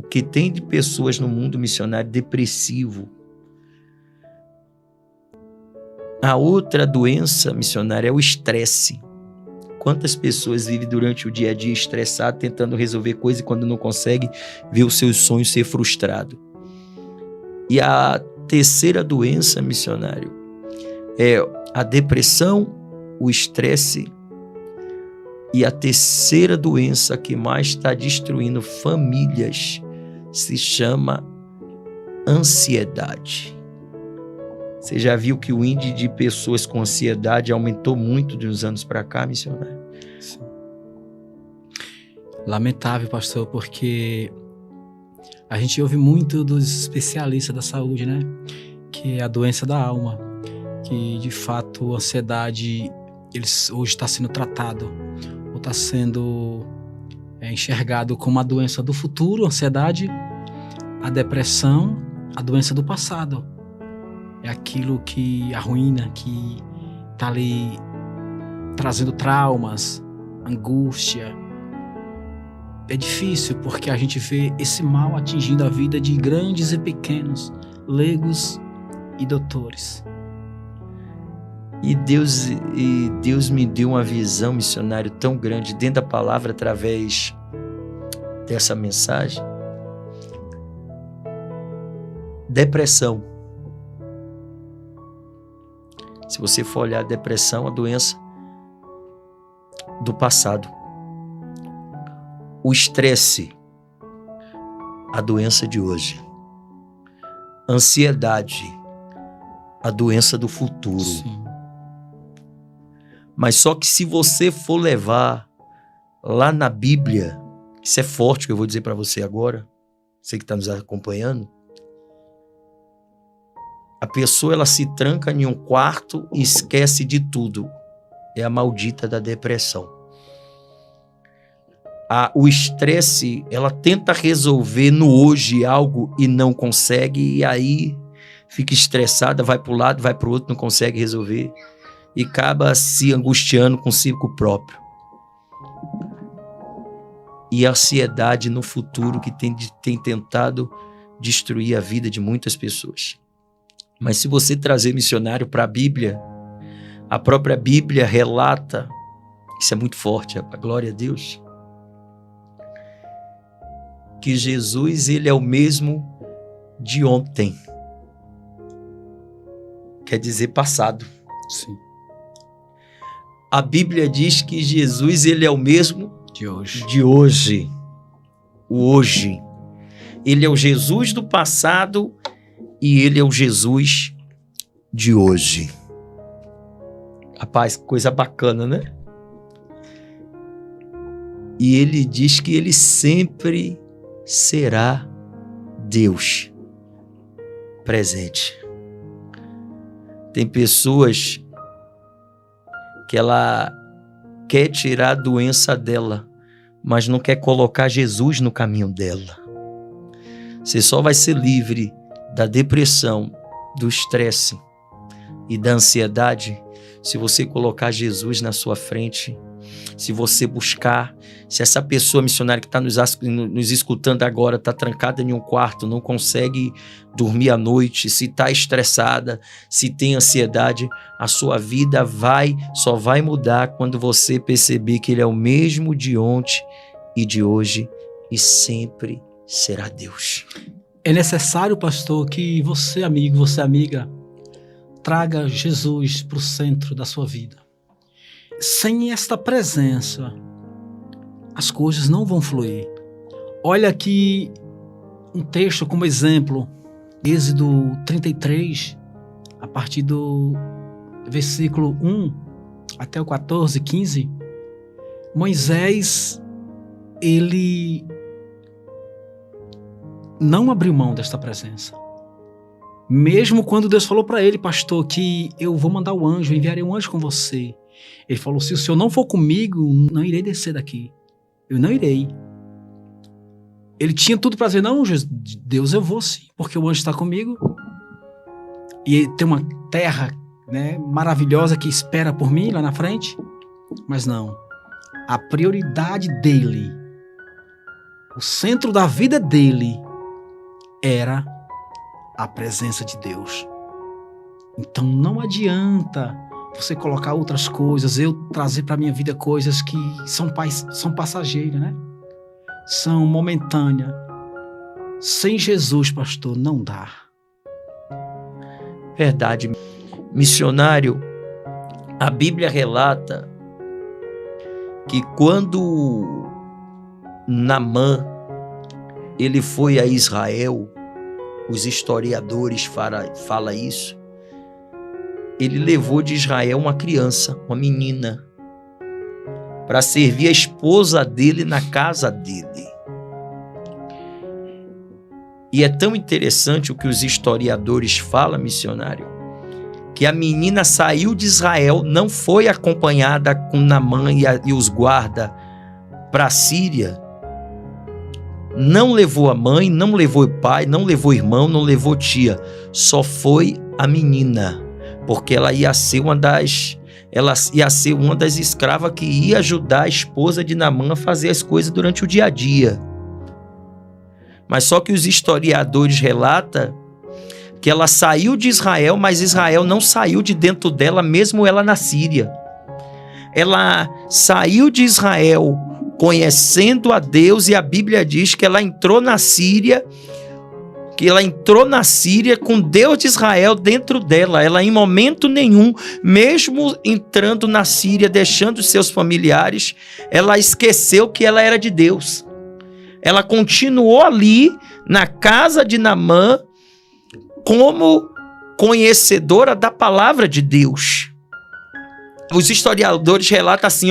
que tem de pessoas no mundo missionário depressivo. A outra doença missionária é o estresse. Quantas pessoas vivem durante o dia a dia estressado, tentando resolver coisas e quando não consegue, vê os seus sonhos ser frustrado. E a terceira doença, missionário, é a depressão, o estresse. E a terceira doença que mais está destruindo famílias se chama ansiedade. Você já viu que o índice de pessoas com ansiedade aumentou muito de uns anos para cá, missionário? Sim. Lamentável, pastor, porque a gente ouve muito dos especialistas da saúde, né? Que é a doença da alma, que de fato a ansiedade hoje está sendo tratado ou está sendo enxergado como a doença do futuro, a ansiedade, a depressão, a doença do passado. É aquilo que arruína, que está ali trazendo traumas, angústia. É difícil porque a gente vê esse mal atingindo a vida de grandes e pequenos, leigos e doutores. E Deus me deu uma visão, missionário, tão grande dentro da palavra através dessa mensagem. Depressão. Se você for olhar a depressão, a doença do passado. O estresse, a doença de hoje. Ansiedade, a doença do futuro. Sim. Mas só que se você for levar lá na Bíblia, isso é forte que eu vou dizer para você agora, você que está nos acompanhando, a pessoa ela se tranca em um quarto e esquece de tudo. É a maldita da depressão. O estresse, ela tenta resolver no hoje algo e não consegue, e aí fica estressada, vai para um lado, vai para o outro, não consegue resolver e acaba se angustiando consigo próprio. E a ansiedade no futuro que tem tentado destruir a vida de muitas pessoas. Mas se você trazer missionário para a Bíblia, a própria Bíblia relata, isso é muito forte, a glória a Deus, que Jesus, ele é o mesmo de ontem. Quer dizer passado. Sim. A Bíblia diz que Jesus, ele é o mesmo de hoje. De hoje. O hoje. Ele é o Jesus do passado e ele é o Jesus de hoje. Rapaz, coisa bacana, né? E ele diz que ele sempre será Deus presente. Tem pessoas que ela quer tirar a doença dela, mas não quer colocar Jesus no caminho dela. Você só vai ser livre da depressão, do estresse e da ansiedade se você colocar Jesus na sua frente, se você buscar, se essa pessoa missionária que está nos escutando agora está trancada em um quarto, não consegue dormir à noite, se está estressada, se tem ansiedade, a sua vida só vai mudar quando você perceber que ele é o mesmo de ontem e de hoje e sempre será Deus. É necessário, pastor, que você, amigo, você, amiga, traga Jesus para o centro da sua vida. Sem esta presença, as coisas não vão fluir. Olha aqui um texto como exemplo, Êxodo 33, a partir do versículo 1 até o 14, 15. Moisés, ele não abriu mão desta presença. Mesmo quando Deus falou para ele, pastor, que eu vou mandar o anjo, eu enviarei um anjo com você. Ele falou, se o senhor não for comigo, não irei descer daqui. Eu não irei. Ele tinha tudo para dizer, não, Deus, eu vou sim, porque o anjo está comigo. E tem uma terra, né, maravilhosa que espera por mim lá na frente. Mas não. A prioridade dele, O centro da vida dele era a presença de Deus. Então não adianta você colocar outras coisas, eu trazer para a minha vida coisas que são passageiras, né? São momentâneas. Sem Jesus, pastor, não dá. Verdade. Missionário, a Bíblia relata que quando Naamã ele foi a Israel, os historiadores falam isso, ele levou de Israel uma criança, uma menina, para servir a esposa dele na casa dele. E é tão interessante o que os historiadores falam, missionário, que a menina saiu de Israel, não foi acompanhada com Naamã e os guardas para a Síria, não levou a mãe, não levou o pai, não levou o irmão, não levou tia, só foi a menina, porque ela ia ser uma das escravas que ia ajudar a esposa de Naamã a fazer as coisas durante o dia a dia. Mas só que os historiadores relatam que ela saiu de Israel, mas Israel não saiu de dentro dela, mesmo ela na Síria. Ela saiu de Israel conhecendo a Deus, e a Bíblia diz que ela entrou na Síria, com Deus de Israel dentro dela. Ela em momento nenhum, mesmo entrando na Síria, deixando seus familiares, ela esqueceu que ela era de Deus. Ela continuou ali na casa de Naamã como conhecedora da palavra de Deus. Os historiadores relatam assim,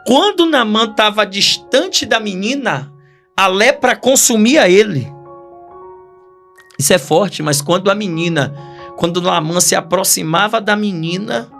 quando Naamã estava distante da menina, a lepra consumia ele. Isso é forte, mas quando Naamã se aproximava da menina,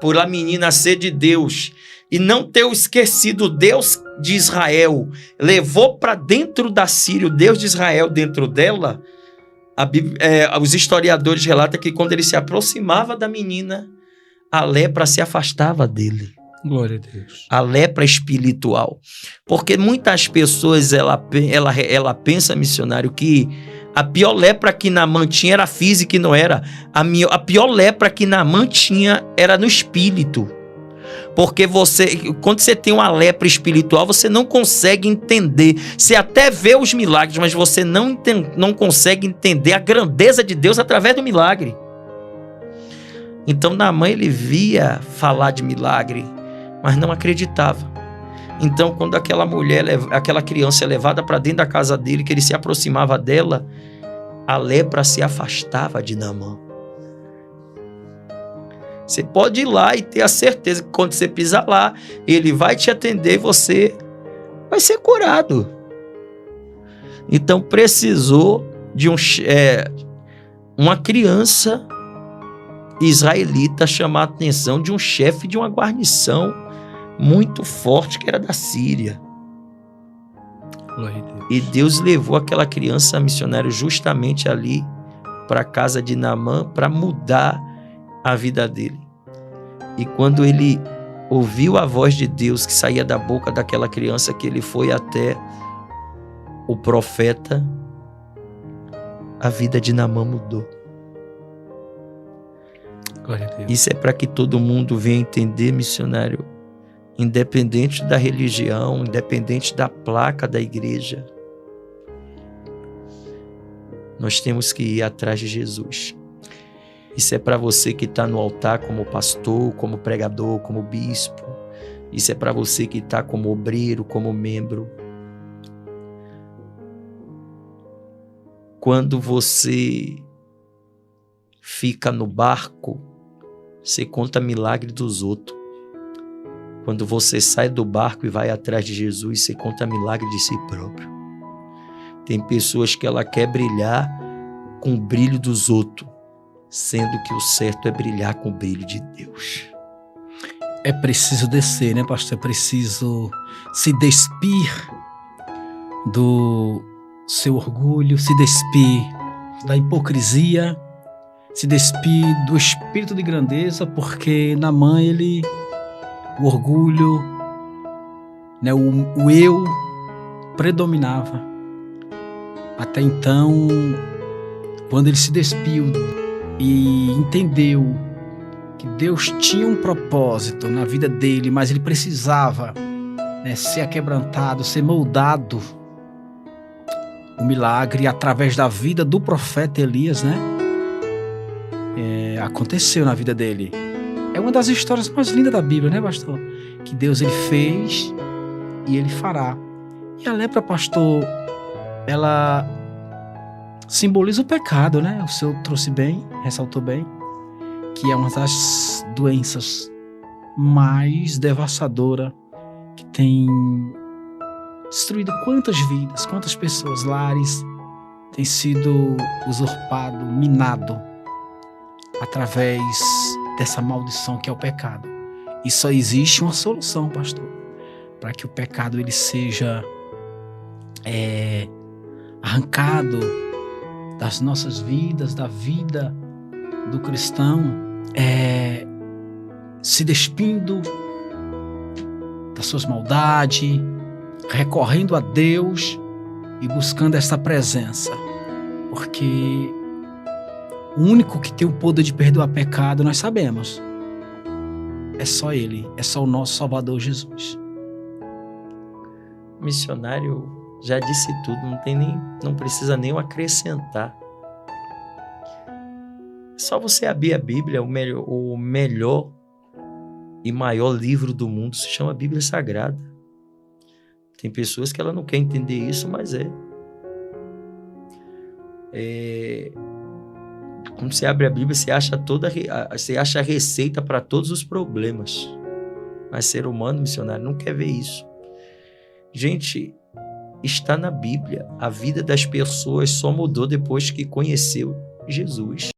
por a menina ser de Deus e não ter esquecido o Deus de Israel, levou para dentro da Síria o Deus de Israel dentro dela, os historiadores relatam que quando ele se aproximava da menina, a lepra se afastava dele. Glória a Deus. A lepra espiritual. Porque muitas pessoas ela pensa, missionário, que a pior lepra que Naamã tinha era física, e não era. A pior lepra que Naamã tinha era no espírito. Porque quando você tem uma lepra espiritual, você não consegue entender. Você até vê os milagres, mas você não consegue entender a grandeza de Deus através do milagre. Então Naamã, ele via falar de milagre, mas não acreditava. Então, quando aquela criança é levada para dentro da casa dele, que ele se aproximava dela, a lepra se afastava de Naamã. Você pode ir lá e ter a certeza que quando você pisar lá, ele vai te atender e você vai ser curado. Então precisou de uma criança israelita chamar a atenção de um chefe de uma guarnição muito forte que era da Síria. E Deus levou aquela criança, missionário, justamente ali para a casa de Naamã para mudar a vida dele. E quando ele ouviu a voz de Deus que saía da boca daquela criança, que ele foi até o profeta, a vida de Naamã mudou. Glória a Deus. Isso é para que todo mundo venha entender, missionário, independente da religião, independente da placa da igreja, nós temos que ir atrás de Jesus. Isso é para você que está no altar como pastor, como pregador, como bispo. Isso é para você que está como obreiro, como membro. Quando você fica no barco, você conta milagre dos outros. Quando você sai do barco e vai atrás de Jesus, você conta milagre de si próprio. Tem pessoas que ela quer brilhar com o brilho dos outros, sendo que o certo é brilhar com o brilho de Deus. É preciso descer, né, pastor? É preciso se despir do seu orgulho, se despir da hipocrisia, se despir do espírito de grandeza, porque Naamã, o orgulho, né, o eu predominava. Até então, quando ele se despiu e entendeu que Deus tinha um propósito na vida dele, mas ele precisava, né, ser aquebrantado, ser moldado. O milagre, através da vida do profeta Elias, né, aconteceu na vida dele. É uma das histórias mais lindas da Bíblia, né, pastor? Que Deus ele fez e ele fará. E a lepra, pastor, ela simboliza o pecado, né? O senhor trouxe bem, ressaltou bem, que é uma das doenças mais devastadoras que tem destruído quantas vidas, quantas pessoas, lares, tem sido usurpado, minado através dessa maldição que é o pecado. E só existe uma solução, pastor, para que o pecado ele seja arrancado das nossas vidas, da vida do cristão, se despindo das suas maldades, recorrendo a Deus e buscando essa presença, porque o único que tem o poder de perdoar pecado, nós sabemos, é só Ele, é só o nosso Salvador Jesus. O missionário já disse tudo, não precisa nem acrescentar. Só você abrir a Bíblia, o melhor e maior livro do mundo se chama Bíblia Sagrada. Tem pessoas que ela não quer entender isso, mas quando você abre a Bíblia, você acha a receita para todos os problemas. Mas ser humano, missionário, não quer ver isso. Gente, está na Bíblia. A vida das pessoas só mudou depois que conheceu Jesus.